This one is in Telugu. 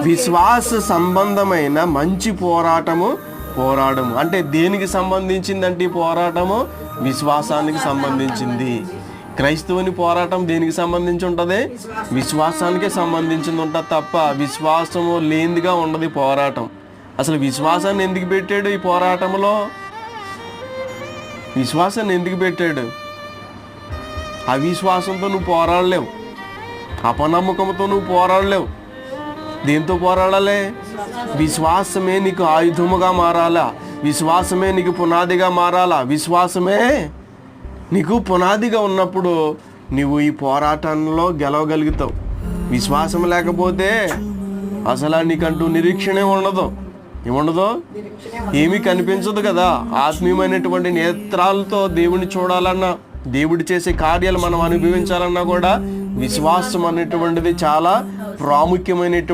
విశ్వాస సంబంధమైన మంచి పోరాడము అంటే దేనికి సంబంధించిందంటే ఈ పోరాటము విశ్వాసానికి సంబంధించింది. క్రైస్తవుని పోరాటం దేనికి సంబంధించి ఉంటుంది? విశ్వాసానికే సంబంధించింది ఉంటుంది తప్ప విశ్వాసము లేనిదిగా ఉండదు ఈ పోరాటం. అసలు విశ్వాసాన్ని ఎందుకు పెట్టాడు ఈ పోరాటంలో? విశ్వాసాన్ని ఎందుకు పెట్టాడు? అవిశ్వాసంతో నువ్వు పోరాడలేవు, అపనమ్మకంతో నువ్వు పోరాడలేవు. దేంతో పోరాడాలి? విశ్వాసమే నీకు ఆయుధముగా మారాలా, విశ్వాసమే నీకు పునాదిగా మారాలా. విశ్వాసమే నీకు పునాదిగా ఉన్నప్పుడు నువ్వు ఈ పోరాటంలో గెలవగలుగుతావు. విశ్వాసం లేకపోతే అసలు నీకంటూ నిరీక్షణే ఉండదు. ఏముండదు? ఏమీ కనిపించదు కదా. ఆత్మీయమైనటువంటి నేత్రాలతో దేవుని చూడాలన్నా, దేవుడు చేసే కార్యాలు మనం అనుభవించాలన్నా కూడా విశ్వాసం అనేటువంటిది చాలా ప్రాముఖ్యమైనటువంటి